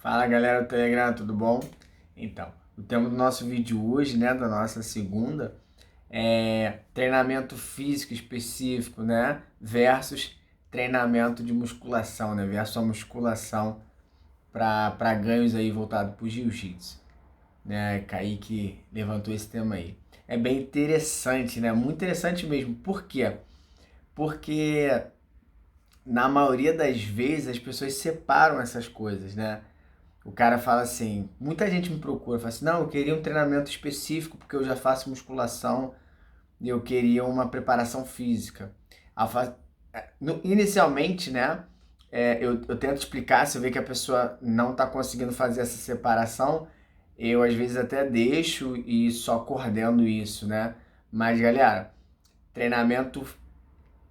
Fala galera do Telegram, tudo bom? Então, o tema do nosso vídeo hoje, né, da nossa segunda, é treinamento físico específico, né, versus treinamento de musculação, né, versus a musculação para ganhos aí voltado para o jiu-jitsu, né, Kaique levantou esse tema aí. É bem interessante, né, muito interessante mesmo. Por quê? Porque na maioria das vezes as pessoas separam essas coisas, né? O cara fala assim, muita gente me procura, fala assim, não, eu queria um treinamento específico porque eu já faço musculação e eu queria uma preparação física. Inicialmente, né, eu tento explicar, se eu ver que a pessoa não está conseguindo fazer essa separação, eu às vezes até deixo e só coordeno isso, né? Mas galera, treinamento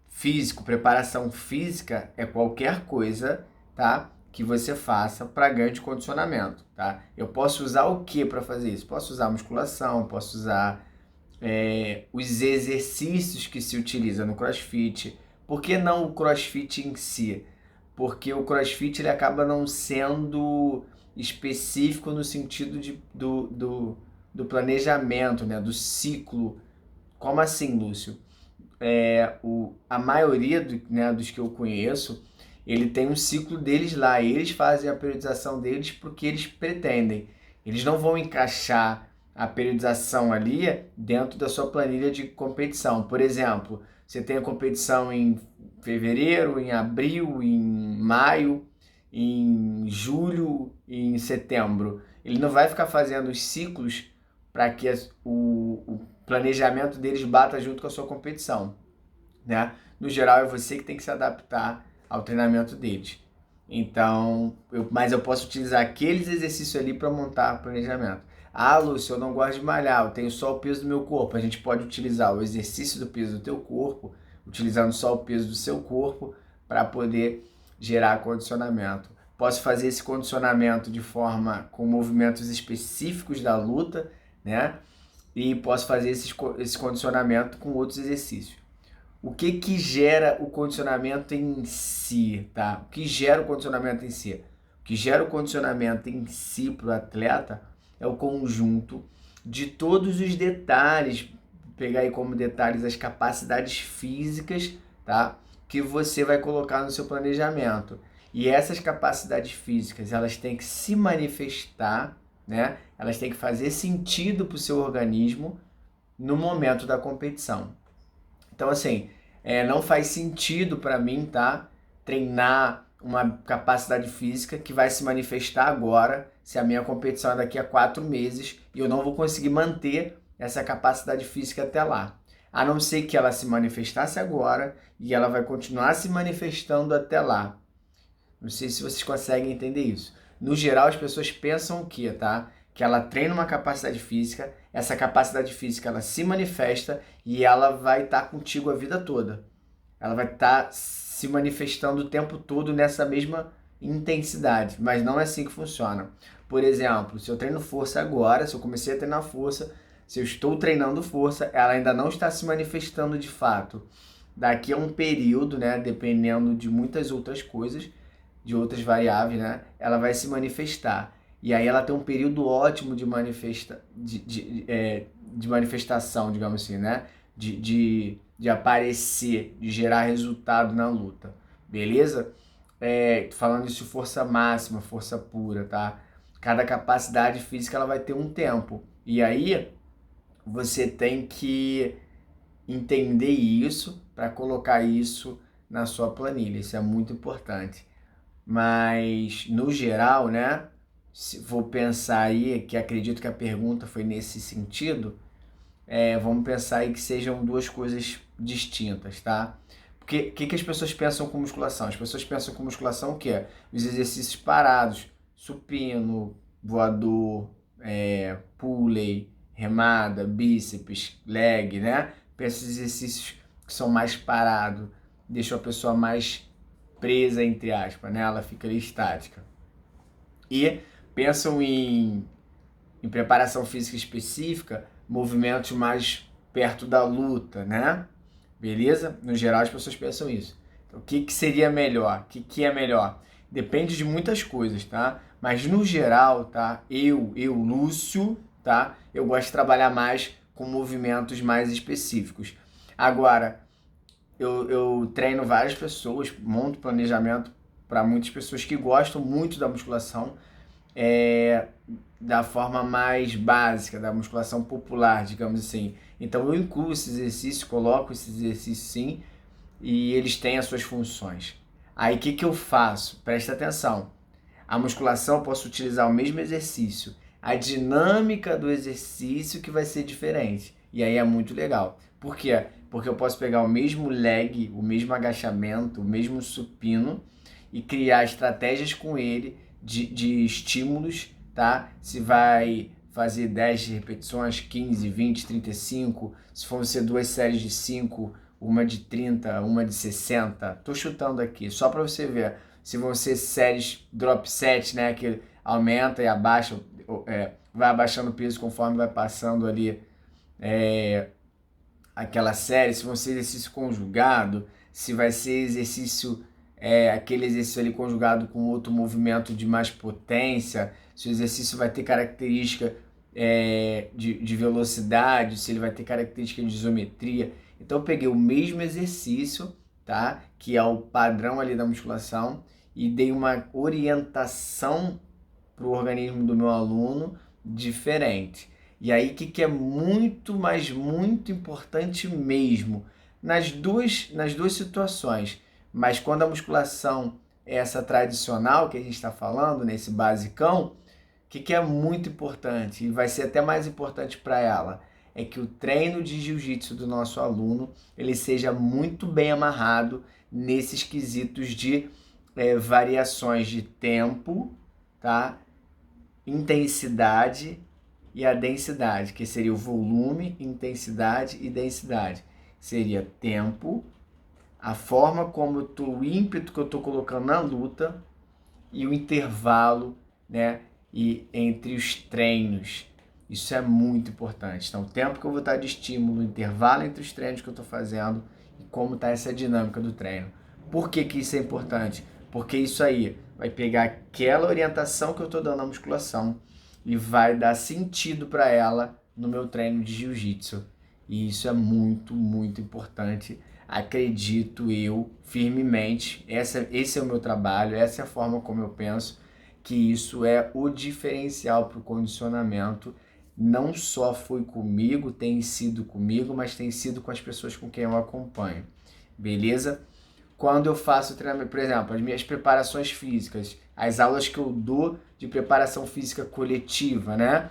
físico, preparação física é qualquer coisa, tá? Que você faça para ganho de condicionamento, tá? Eu posso usar o que para fazer isso? Posso usar musculação, posso usar os exercícios que se utiliza no CrossFit. Por que não o CrossFit em si? Porque o CrossFit ele acaba não sendo específico no sentido do planejamento, né? Do ciclo. Como assim, Lúcio? A maioria né, dos que eu conheço, ele tem um ciclo deles lá, eles fazem a periodização deles porque eles pretendem. Eles não vão encaixar a periodização ali dentro da sua planilha de competição. Por exemplo, você tem a competição em fevereiro, em abril, em maio, em julho e em setembro. Ele não vai ficar fazendo os ciclos para que o planejamento deles bata junto com a sua competição, né? No geral, é você que tem que se adaptar ao treinamento deles. Então, mas eu posso utilizar aqueles exercícios ali para montar planejamento. Ah, Lúcio, eu não gosto de malhar, eu tenho só o peso do meu corpo. A gente pode utilizar o exercício do peso do teu corpo, utilizando só o peso do seu corpo, para poder gerar condicionamento. Posso fazer esse condicionamento de forma com movimentos específicos da luta, né? E posso fazer esse condicionamento com outros exercícios. O que gera o condicionamento em si, tá? O que gera o condicionamento em si? O que gera o condicionamento em si para o atleta é o conjunto de todos os detalhes, pegar aí como detalhes as capacidades físicas, tá? Que você vai colocar no seu planejamento. E essas capacidades físicas, elas têm que se manifestar, né? Elas têm que fazer sentido para o seu organismo no momento da competição. Então, assim, não faz sentido para mim, tá? Treinar uma capacidade física que vai se manifestar agora, se a minha competição é daqui a 4 meses e eu não vou conseguir manter essa capacidade física até lá. A não ser que ela se manifestasse agora e ela vai continuar se manifestando até lá. Não sei se vocês conseguem entender isso. No geral, as pessoas pensam o quê, tá? Que ela treina uma capacidade física, essa capacidade física ela se manifesta e ela vai estar contigo a vida toda. Ela vai estar se manifestando o tempo todo nessa mesma intensidade, mas não é assim que funciona. Por exemplo, se eu treino força agora, se eu comecei a treinar força, se eu estou treinando força, ela ainda não está se manifestando de fato. Daqui a um período, né, dependendo de muitas outras coisas, de outras variáveis, né, ela vai se manifestar. E aí ela tem um período ótimo de manifestação, digamos assim, né? De aparecer, de gerar resultado na luta. Beleza? Falando isso de força máxima, força pura, tá? Cada capacidade física ela vai ter um tempo. E aí você tem que entender isso para colocar isso na sua planilha. Isso é muito importante. Mas, no geral, né? Se vou pensar aí, que acredito que a pergunta foi nesse sentido, vamos pensar aí que sejam duas coisas distintas, tá? Porque o que as pessoas pensam com musculação? As pessoas pensam com musculação o quê? Os exercícios parados, supino, voador, pulley, remada, bíceps, leg, né? Pensa esses exercícios que são mais parados, deixam a pessoa mais presa, entre aspas, né? Ela fica ali estática. E pensam em preparação física específica, movimentos mais perto da luta, né? Beleza? No geral, as pessoas pensam isso. Então, o que seria melhor? O que é melhor? Depende de muitas coisas, tá? Mas no geral, tá? Lúcio, tá? Eu gosto de trabalhar mais com movimentos mais específicos. Agora, eu treino várias pessoas, monto planejamento para muitas pessoas que gostam muito da musculação, é, da forma mais básica, da musculação popular, digamos assim. Então eu incluo esses exercícios, coloco esses exercícios sim, e eles têm as suas funções. Aí o que, que eu faço? Presta atenção. A musculação eu posso utilizar o mesmo exercício. A dinâmica do exercício que vai ser diferente. E aí é muito legal. Por quê? Porque eu posso pegar o mesmo leg, o mesmo agachamento, o mesmo supino e criar estratégias com ele de estímulos, tá? Se vai fazer 10 repetições, 15, 20, 35, se for ser duas séries de 5, uma de 30, uma de 60. Tô chutando aqui, só para você ver. Se vão ser séries drop set, né, que aumenta e abaixa, vai abaixando o peso conforme vai passando ali aquela série, se vão ser exercício conjugado, se vai ser exercício, aquele exercício ali conjugado com outro movimento de mais potência, se o exercício vai ter característica de velocidade, se ele vai ter característica de isometria. Então eu peguei o mesmo exercício, tá? Que é o padrão ali da musculação, e dei uma orientação para o organismo do meu aluno diferente. E aí, o que é muito, mas muito importante mesmo, nas duas situações, mas quando a musculação é essa tradicional que a gente está falando, nesse basicão, o que é muito importante, e vai ser até mais importante para ela, é que o treino de jiu-jitsu do nosso aluno, ele seja muito bem amarrado nesses quesitos de variações de tempo, tá? Intensidade e a densidade, que seria o volume, intensidade e densidade. Seria tempo, a forma como o ímpeto que eu estou colocando na luta e o intervalo, né? E entre os treinos. Isso é muito importante. Então, o tempo que eu vou estar de estímulo, o intervalo entre os treinos que eu estou fazendo e como está essa dinâmica do treino. Por que que isso é importante? Porque isso aí vai pegar aquela orientação que eu estou dando na musculação e vai dar sentido para ela no meu treino de jiu-jitsu. E isso é muito, muito importante. Acredito eu firmemente, esse é o meu trabalho, essa é a forma como eu penso, que isso é o diferencial para o condicionamento. Não só foi comigo, tem sido comigo, mas tem sido com as pessoas com quem eu acompanho. Beleza? Quando eu faço treinamento, por exemplo, as minhas preparações físicas, as aulas que eu dou de preparação física coletiva, né?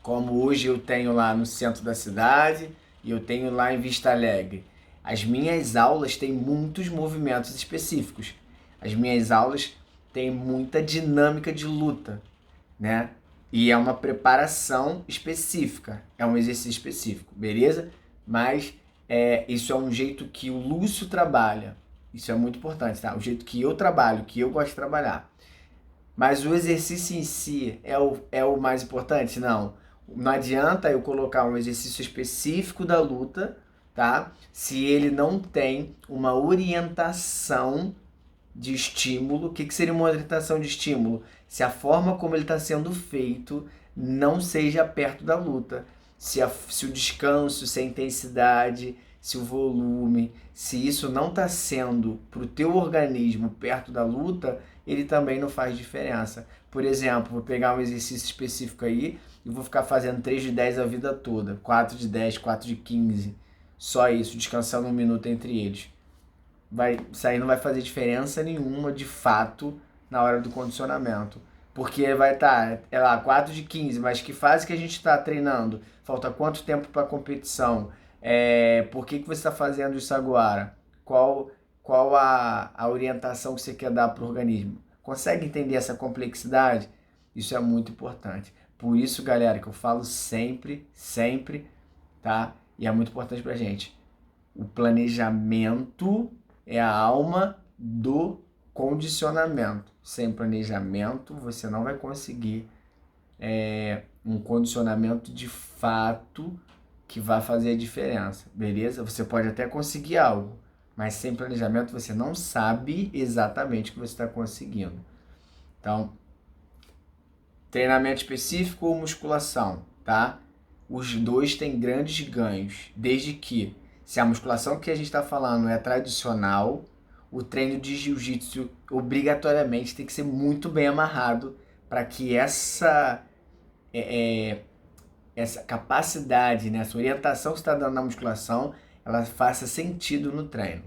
Como hoje eu tenho lá no centro da cidade e eu tenho lá em Vista Alegre. As minhas aulas têm muitos movimentos específicos. As minhas aulas têm muita dinâmica de luta, né? E é uma preparação específica, é um exercício específico, beleza? Mas isso é um jeito que o Lúcio trabalha. Isso é muito importante, tá? O jeito que eu trabalho, que eu gosto de trabalhar. Mas o exercício em si é o mais importante? Não. Não adianta eu colocar um exercício específico da luta, tá? Se ele não tem uma orientação de estímulo. O que seria uma orientação de estímulo? Se a forma como ele está sendo feito não seja perto da luta. Se o descanso, se a intensidade, se o volume, se isso não está sendo para o teu organismo perto da luta, ele também não faz diferença. Por exemplo, vou pegar um exercício específico aí e vou ficar fazendo 3 de 10 a vida toda, 4 de 10, 4 de 15, só isso, descansando um minuto entre eles. Isso aí não vai fazer diferença nenhuma de fato na hora do condicionamento. Porque vai estar, lá, 4 de 15, mas que fase que a gente está treinando? Falta quanto tempo para a competição? Por que você está fazendo isso agora? Qual a orientação que você quer dar para o organismo? Consegue entender essa complexidade? Isso é muito importante. Por isso, galera, que eu falo sempre, sempre, tá? E é muito importante pra gente. O planejamento é a alma do condicionamento. Sem planejamento, você não vai conseguir um condicionamento de fato que vai fazer a diferença, beleza? Você pode até conseguir algo, Mas sem planejamento você não sabe exatamente o que você está conseguindo. Então, treinamento específico ou musculação, tá? Os dois têm grandes ganhos, desde que, se a musculação que a gente está falando é tradicional, o treino de jiu-jitsu obrigatoriamente tem que ser muito bem amarrado para que essa capacidade, né, essa orientação que você está dando na musculação, ela faça sentido no treino.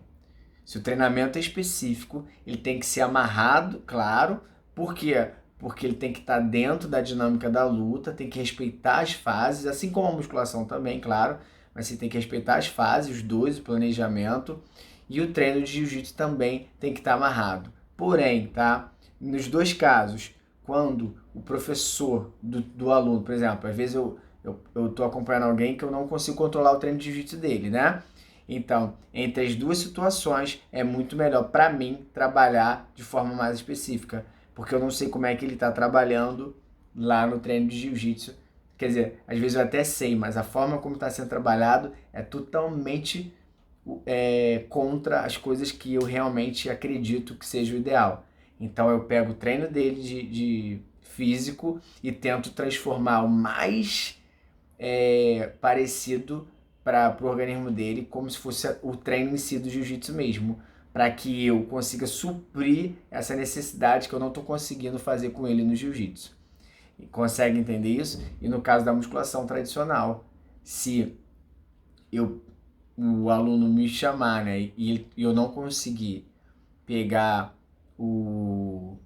Se o treinamento é específico, ele tem que ser amarrado, claro, por quê? Porque ele tem que estar dentro da dinâmica da luta, tem que respeitar as fases, assim como a musculação também, claro, mas você tem que respeitar as fases, os dois, o planejamento, e o treino de jiu-jitsu também tem que estar amarrado. Porém, tá? Nos dois casos, quando o professor do aluno, por exemplo, às vezes eu tô acompanhando alguém que eu não consigo controlar o treino de jiu-jitsu dele, né? Então, entre as duas situações, é muito melhor para mim trabalhar de forma mais específica, porque eu não sei como é que ele está trabalhando lá no treino de jiu-jitsu. Quer dizer, às vezes eu até sei, mas a forma como está sendo trabalhado é totalmente contra as coisas que eu realmente acredito que seja o ideal. Então eu pego o treino dele de físico e tento transformar o mais parecido para o organismo dele, como se fosse o treino em si do jiu-jitsu mesmo, para que eu consiga suprir essa necessidade que eu não estou conseguindo fazer com ele no jiu-jitsu. Consegue entender isso? E no caso da musculação tradicional, se eu, o aluno me chamar, né, e eu não conseguir pegar o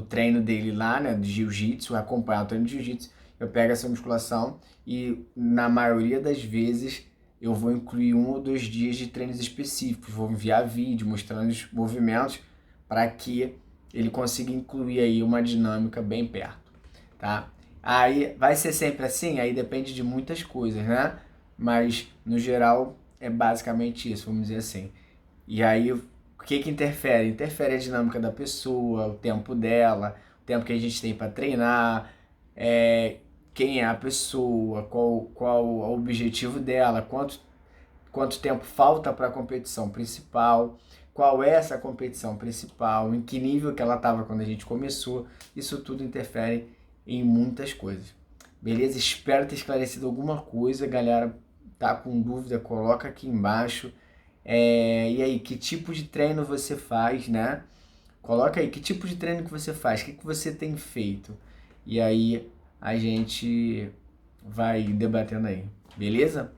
treino dele lá, né, de jiu-jitsu, acompanhar o treino de jiu-jitsu, eu pego essa musculação e na maioria das vezes eu vou incluir 1 ou 2 dias de treinos específicos, vou enviar vídeo mostrando os movimentos para que ele consiga incluir aí uma dinâmica bem perto, tá? Aí vai ser sempre assim? Aí depende de muitas coisas, né? Mas no geral é basicamente isso, vamos dizer assim. E aí o que interfere? Interfere a dinâmica da pessoa, o tempo dela, o tempo que a gente tem para treinar, quem é a pessoa, qual o objetivo dela, quanto tempo falta para a competição principal, qual é essa competição principal, em que nível que ela estava quando a gente começou. Isso tudo interfere em muitas coisas. Beleza? Espero ter esclarecido alguma coisa, galera. Tá com dúvida? Coloca aqui embaixo. E aí, que tipo de treino você faz, né? Coloca aí, que tipo de treino que você faz? O que você tem feito? E aí, a gente vai debatendo aí. Beleza?